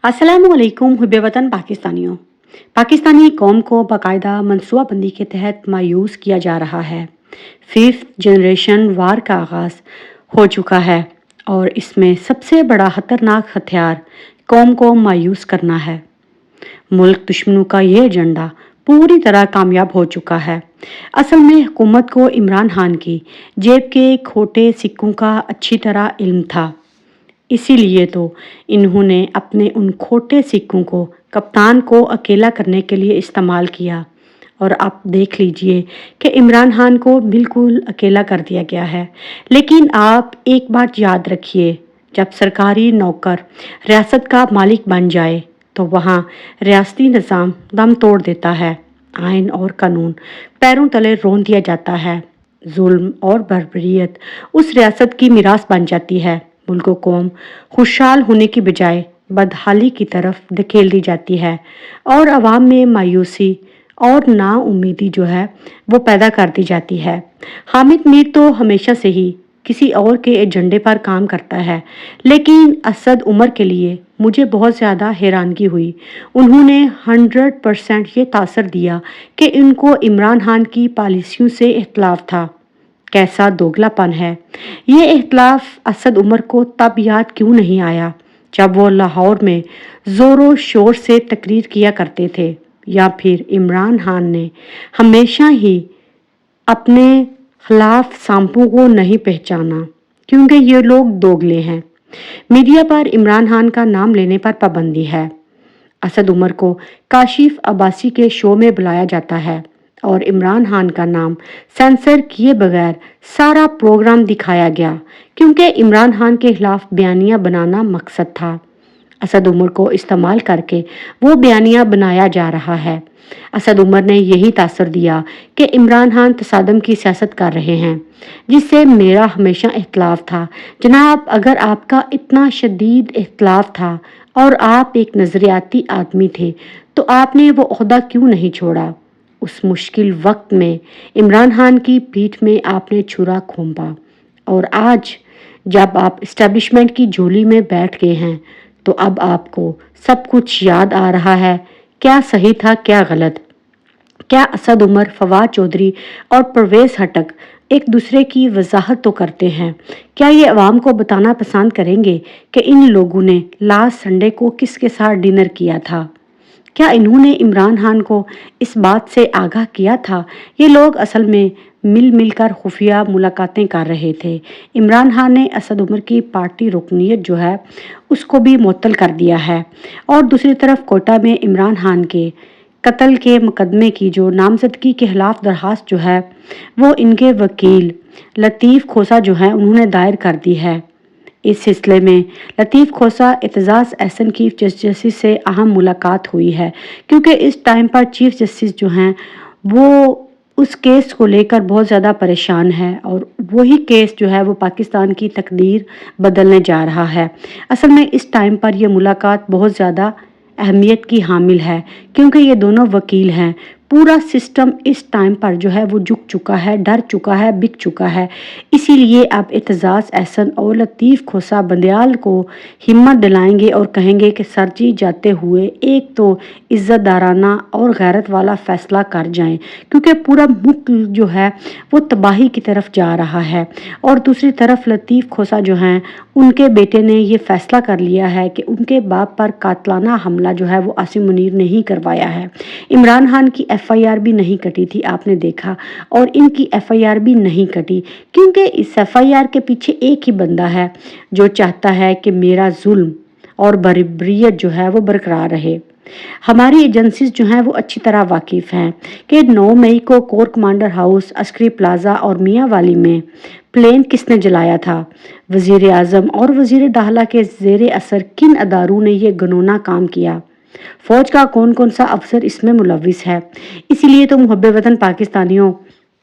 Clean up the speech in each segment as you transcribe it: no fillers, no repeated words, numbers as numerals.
अस्सलामुअलैकुम हुब्बे वतन पाकिस्तानियों। पाकिस्तानी कौम को बाकायदा मनसूबाबंदी के तहत मायूस किया जा रहा है। फिफ्थ जनरेशन वार का आगाज़ हो चुका है और इसमें सबसे बड़ा खतरनाक हथियार कौम को मायूस करना है। मुल्क दुश्मनों का ये एजेंडा पूरी तरह कामयाब हो चुका है। असल में हुकूमत को इमरान खान की जेब के खोटे सिक्कों का अच्छी तरह इल्म था। इसीलिए तो इन्होंने अपने उन खोटे सिक्कों को कप्तान को अकेला करने के लिए इस्तेमाल किया और आप देख लीजिए कि इमरान खान को बिल्कुल अकेला कर दिया गया है। लेकिन आप एक बात याद रखिए, जब सरकारी नौकर रियासत का मालिक बन जाए तो वहाँ रियासती निज़ाम दम तोड़ देता है। आइन और कानून पैरों तले रौंद दिया जाता है। जुल्म और बर्बरियत उस रियासत की मीरास बन जाती है। मुल्क कौम खुशहाल होने की बजाय बदहाली की तरफ धकेल दी जाती है और आवाम में मायूसी और नाउम्मीदी जो है वो पैदा कर दी जाती है। हामिद मीर तो हमेशा से ही किसी और के एजेंडे पर काम करता है, लेकिन असद उमर के लिए मुझे बहुत ज़्यादा हैरानगी हुई। उन्होंने 100% ये तासर दिया कि इनको इमरान खान की पॉलिसियों से इख्तलाफ था। कैसा दोगलापन है। ये इख्तलाफ असद उमर को तब याद क्यों नहीं आया जब वो लाहौर में ज़ोरों शोर से तकरीर किया करते थे, या फिर इमरान खान ने हमेशा ही अपने खिलाफ सांपों को नहीं पहचाना क्योंकि ये लोग दोगले हैं। मीडिया पर इमरान खान का नाम लेने पर पाबंदी है। असद उमर को काशिफ अब्बासी के शो में बुलाया जाता है और इमरान खान का नाम सेंसर किए बगैर सारा प्रोग्राम दिखाया गया क्योंकि इमरान खान के खिलाफ बयानिया बनाना मकसद था। असद उमर को इस्तेमाल करके वो बयानिया बनाया जा रहा है। असद उमर ने यही तासर दिया कि इमरान खान तसादम की सियासत कर रहे हैं, जिससे मेरा हमेशा इख्तलाफ था। जनाब, अगर आपका इतना शदीद इख्तलाफ था और आप एक नज़रियाती आदमी थे तो आपने वो ओहदा क्यों नहीं छोड़ा? उस मुश्किल वक्त में इमरान खान की पीठ में आपने छुरा घोंपा और आज जब आप इस्टेब्लिशमेंट की झोली में बैठ गए हैं तो अब आपको सब कुछ याद आ रहा है। क्या सही था, क्या गलत? क्या असद उमर, फवाद चौधरी और परवेज हटक एक दूसरे की वजाहत तो करते हैं? क्या ये अवाम को बताना पसंद करेंगे कि इन लोगों ने लास्ट संडे को किसके साथ डिनर किया था? क्या इन्होंने इमरान खान को इस बात से आगाह किया था? ये लोग असल में मिलकर खुफिया मुलाकातें कर रहे थे। इमरान खान ने असद उमर की पार्टी रुकनीत जो है उसको भी मुअत्तल कर दिया है और दूसरी तरफ कोटा में इमरान खान के कत्ल के मुकदमे की जो नामजदगी के खिलाफ दरखास्त जो है वो इनके वकील लतीफ़ खोसा जो है उन्होंने दायर कर दी है। इस सिलसिले में लतीफ़ खोसा एतजाज़ एहसन की चीफ जस्टिस से अहम मुलाकात हुई है क्योंकि इस टाइम पर चीफ जस्टिस जो हैं वो उस केस को लेकर बहुत ज़्यादा परेशान है और वही केस जो है वो पाकिस्तान की तकदीर बदलने जा रहा है। असल में इस टाइम पर यह मुलाकात बहुत ज़्यादा अहमियत की हामिल है क्योंकि ये दोनों वकील हैं। पूरा सिस्टम इस टाइम पर जो है वो झुक चुका है, डर चुका है, बिक चुका है। इसीलिए अब एतजाज़ एहसन और लतीफ़ खोसा बंदयाल को हिम्मत दिलाएंगे और कहेंगे कि सर जी जाते हुए एक तो इज़्ज़तदाराना और गैरत वाला फ़ैसला कर जाएं क्योंकि पूरा मुल्क जो है वो तबाही की तरफ जा रहा है। और दूसरी तरफ लतीफ़ खोसा जो हैं उनके बेटे ने ये फ़ैसला कर लिया है कि उनके बाप पर कातलाना हमला जो है वो आसिम मुनीर ने ही करवाया है। इमरान खान की एफआईआर भी नहीं कटी थी, आपने देखा, और इनकी एफआईआर भी नहीं कटी क्योंकि इस एफआईआर के पीछे एक ही बंदा है जो चाहता है कि मेरा जुल्म और बर्बरियत जो है वो बरकरार रहे। हमारी एजेंसीज जो हैं वो अच्छी तरह वाकिफ़ हैं कि 9 मई को core commander house, Askari plaza और मियाँवाली में प्लेन किसने जलाया था? वज़ीर आज़म और वज़ीर दाखिला के ज़ेरे असर किन अदारों ने ये घिनौना काम किया? फ़ौज का कौन कौन सा अफसर इसमें मुलविस है? इसीलिए तो मुहब्बे वतन पाकिस्तानियों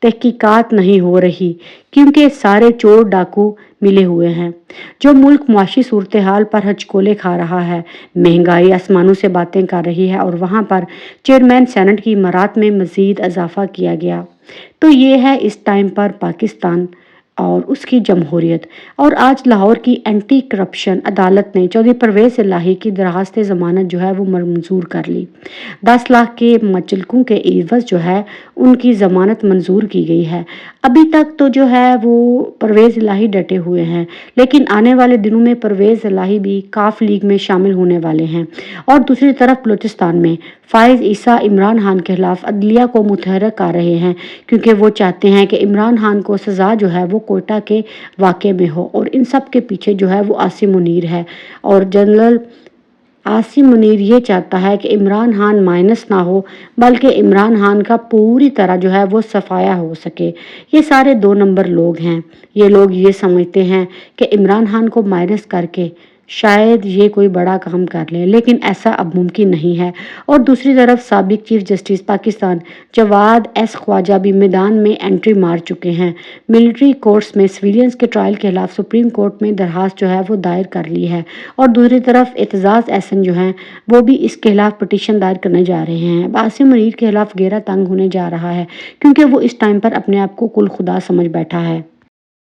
तहकीकात नहीं हो रही क्योंकि सारे चोर डाकू मिले हुए हैं। जो मुल्क मुआशी सूरत हाल पर हचकोले खा रहा है, महंगाई आसमानों से बातें कर रही है और वहाँ पर चेयरमैन सेनेट की इमारत में मज़ीद इजाफा किया गया। तो ये है इस टाइम पर पाकिस्तान اور اس کی جمہوریت۔ اور آج لاہور کی اینٹی کرپشن عدالت نے چودھری پرویز الہی کی درخواست ضمانت جو ہے وہ منظور کر لی۔ 10 لاکھ کے مچلکوں کے عوض جو ہے ان کی ضمانت منظور کی گئی ہے۔ ابھی تک تو جو ہے وہ پرویز الہی ڈٹے ہوئے ہیں، لیکن آنے والے دنوں میں پرویز الہی بھی کاف لیگ میں شامل ہونے والے ہیں۔ اور دوسری طرف بلوچستان میں فائز عیسیٰ عمران خان کے خلاف عدلیہ کو متحرک کر رہے ہیں، کیونکہ وہ چاہتے ہیں کہ عمران خان کو سزا جو ہے وہ کوئٹہ کے واقعے میں ہو، اور ان سب کے پیچھے جو ہے وہ عاصم منیر ہے، اور جنرل عاصم منیر یہ چاہتا ہے کہ عمران خان مائنس نہ ہو، بلکہ عمران خان کا پوری طرح جو ہے وہ صفایا ہو سکے۔ یہ سارے 2 نمبر لوگ ہیں۔ یہ لوگ یہ سمجھتے ہیں کہ عمران خان کو مائنس کر کے شاید یہ کوئی بڑا کام کر لیں، لیکن ایسا اب ممکن نہیں ہے۔ اور دوسری طرف سابق چیف جسٹس پاکستان جواد ایس خواجہ بھی میدان میں انٹری مار چکے ہیں۔ ملٹری کورٹس میں سویلینز کے ٹرائل کے خلاف سپریم کورٹ میں درخواست جو ہے وہ دائر کر لی ہے، اور دوسری طرف اعتزاز احسن جو ہیں وہ بھی اس کے خلاف پٹیشن دائر کرنے جا رہے ہیں۔ عاصم منیر کے خلاف گھیرا تنگ ہونے جا رہا ہے، کیونکہ وہ اس ٹائم پر اپنے آپ کو کل خدا سمجھ بیٹھا ہے۔